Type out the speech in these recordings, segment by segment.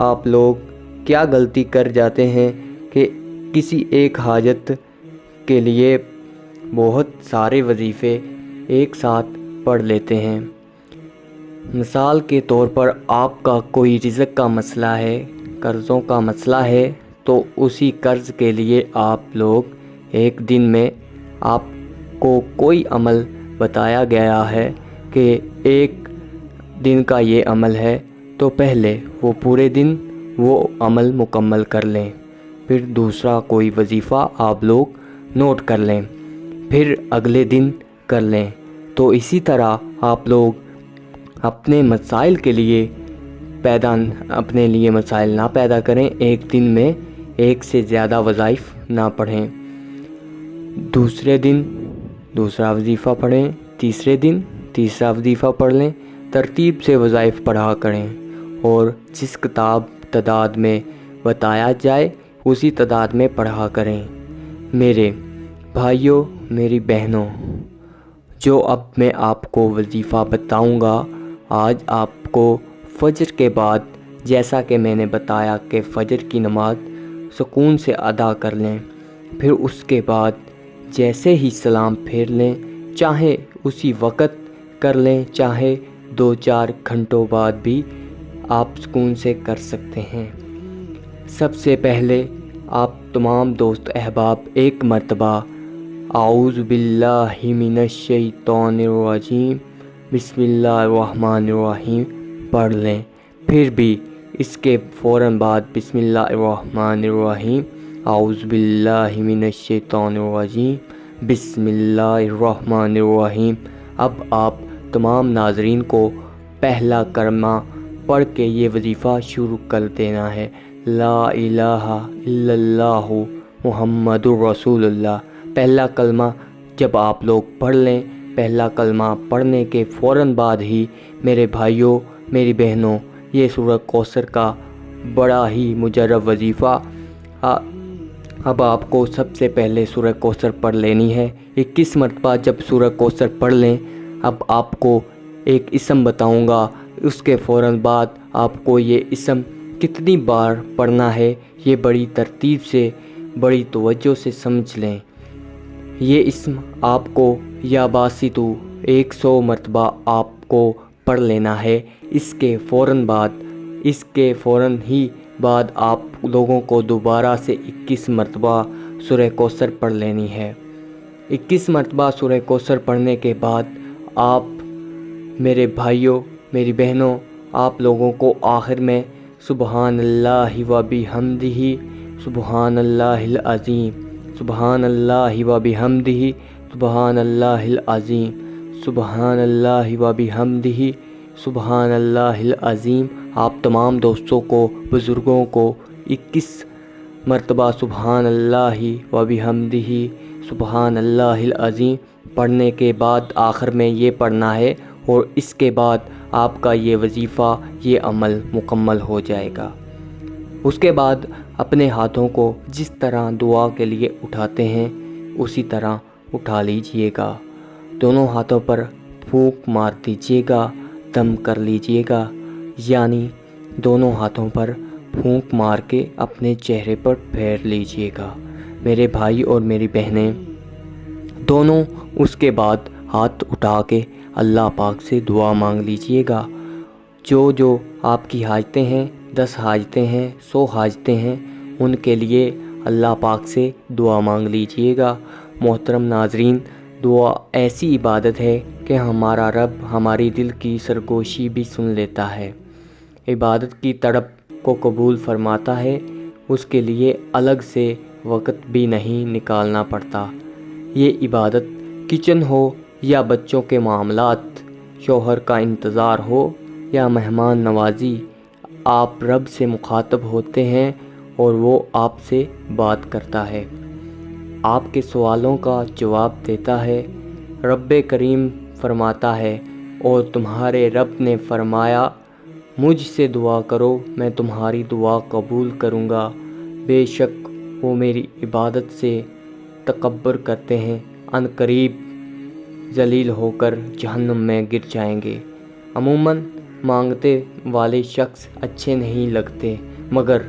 آپ لوگ کیا غلطی کر جاتے ہیں کہ کسی ایک حاجت کے لیے بہت سارے وظیفے ایک ساتھ پڑھ لیتے ہیں۔ مثال کے طور پر آپ کا کوئی رزق کا مسئلہ ہے، قرضوں کا مسئلہ ہے، تو اسی قرض کے لیے آپ لوگ ایک دن میں آپ کو کوئی عمل بتایا گیا ہے کہ ایک دن کا یہ عمل ہے، تو پہلے وہ پورے دن وہ عمل مکمل کر لیں، پھر دوسرا کوئی وظیفہ آپ لوگ نوٹ کر لیں، پھر اگلے دن کر لیں۔ تو اسی طرح آپ لوگ اپنے مسائل کے لیے اپنے لیے مسائل نہ پیدا کریں، ایک دن میں ایک سے زیادہ وظائف نہ پڑھیں۔ دوسرے دن دوسرا وظیفہ پڑھیں، تیسرے دن تیسرا وظیفہ پڑھ لیں، ترتیب سے وظائف پڑھا کریں، اور جس تعداد میں بتایا جائے اسی تعداد میں پڑھا کریں۔ میرے بھائیوں، میری بہنوں، جو اب میں آپ کو وظیفہ بتاؤں گا، آج آپ کو فجر کے بعد، جیسا کہ میں نے بتایا کہ فجر کی نماز سکون سے ادا کر لیں، پھر اس کے بعد جیسے ہی سلام پھیر لیں، چاہے اسی وقت کر لیں، چاہے 2-4 گھنٹوں بعد بھی آپ سکون سے کر سکتے ہیں۔ سب سے پہلے آپ تمام دوست احباب ایک مرتبہ اعوذ باللہ من الشیطان الرجیم بسم اللہ الرحمن الرحیم پڑھ لیں، پھر بھی اس کے فوراً بعد بسم اللہ الرحمن الرحیم، اعوذ باللہ من الشیطان الرجیم بسم اللہ الرحمن الرحیم۔ اب آپ تمام ناظرین کو پہلا کلمہ پڑھ کے یہ وظیفہ شروع کر دینا ہے، لا الہ الا اللہ محمد الرسول اللہ۔ پہلا کلمہ جب آپ لوگ پڑھ لیں، پہلا کلمہ پڑھنے کے فوراً بعد ہی میرے بھائیوں، میری بہنوں، یہ سورہ کوثر کا بڑا ہی مجرب وظیفہ اب آپ کو سب سے پہلے سورہ کوثر پڑھ لینی ہے۔ 21 مرتبہ جب سورہ کوثر پڑھ لیں، اب آپ کو ایک اسم بتاؤں گا، اس کے فوراً بعد آپ کو یہ اسم کتنی بار پڑھنا ہے یہ بڑی ترتیب سے، بڑی توجہ سے سمجھ لیں۔ یہ اسم آپ کو یا باسطو 100 مرتبہ آپ کو پڑھ لینا ہے۔ اس کے فوراً ہی بعد آپ لوگوں کو دوبارہ سے 21 مرتبہ سورہ کوثر پڑھ لینی ہے۔ 21 مرتبہ سورہ کوثر پڑھنے کے بعد آپ میرے بھائیوں، میری بہنوں، آپ لوگوں کو آخر میں سبحان اللہ و بحمدہ، سبحان اللہ العظیم، سبحان اللہ و بحمدہ، سبحان اللہ العظیم، سبحان اللہ و بحمدہ، سبحان اللہ العظیم۔ آپ تمام دوستوں کو، بزرگوں کو 21 مرتبہ سبحان اللہ و بحمدہ، سبحان اللہ العظیم پڑھنے کے بعد آخر میں یہ پڑھنا ہے، اور اس کے بعد آپ کا یہ وظیفہ، یہ عمل مکمل ہو جائے گا۔ اس کے بعد اپنے ہاتھوں کو جس طرح دعا کے لیے اٹھاتے ہیں اسی طرح اٹھا لیجئے گا، دونوں ہاتھوں پر پھونک مار دیجئے گا، دم کر لیجئے گا، یعنی دونوں ہاتھوں پر پھونک مار کے اپنے چہرے پر پھیر لیجئے گا میرے بھائی اور میری بہنیں۔ دونوں اس کے بعد ہاتھ اٹھا کے اللہ پاک سے دعا مانگ لیجئے گا۔ جو آپ کی حاجتیں ہیں، 10 حاجتیں ہیں، 100 حاجتیں ہیں، ان کے لیے اللہ پاک سے دعا مانگ لیجئے گا۔ محترم ناظرین، دعا ایسی عبادت ہے کہ ہمارا رب ہماری دل کی سرگوشی بھی سن لیتا ہے، عبادت کی تڑپ کو قبول فرماتا ہے، اس کے لیے الگ سے وقت بھی نہیں نکالنا پڑتا۔ یہ عبادت کچن ہو یا بچوں کے معاملات، شوہر کا انتظار ہو یا مہمان نوازی، آپ رب سے مخاطب ہوتے ہیں اور وہ آپ سے بات کرتا ہے، آپ کے سوالوں کا جواب دیتا ہے۔ رب کریم فرماتا ہے، اور تمہارے رب نے فرمایا، مجھ سے دعا کرو میں تمہاری دعا قبول کروں گا، بے شک وہ میری عبادت سے تکبر کرتے ہیں، ان قریب ذلیل ہو کر جہنم میں گر جائیں گے۔ عموماً مانگتے والے شخص اچھے نہیں لگتے، مگر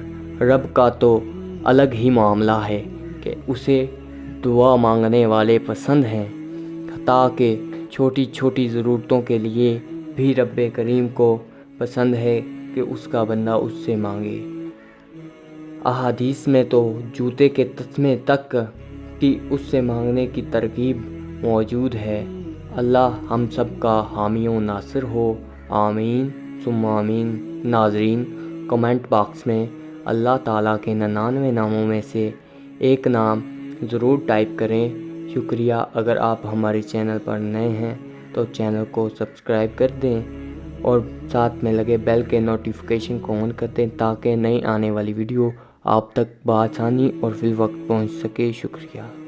رب کا تو الگ ہی معاملہ ہے کہ اسے دعا مانگنے والے پسند ہیں۔ حتیٰ کہ چھوٹی چھوٹی ضرورتوں کے لیے بھی رب کریم کو پسند ہے کہ اس کا بندہ اس سے مانگے۔ احادیث میں تو جوتے کے تسمے تک کی اس سے مانگنے کی ترغیب موجود ہے۔ اللہ ہم سب کا حامی و ناصر ہو، آمین ثم آمین۔ ناظرین، کمنٹ باکس میں اللہ تعالیٰ کے 99 ناموں میں سے ایک نام ضرور ٹائپ کریں۔ شکریہ۔ اگر آپ ہمارے چینل پر نئے ہیں تو چینل کو سبسکرائب کر دیں اور ساتھ میں لگے بیل کے نوٹیفیکیشن کو آن کر دیں تاکہ نئی آنے والی ویڈیو آپ تک بآسانی اور فی الوقت پہنچ سکے۔ شکریہ۔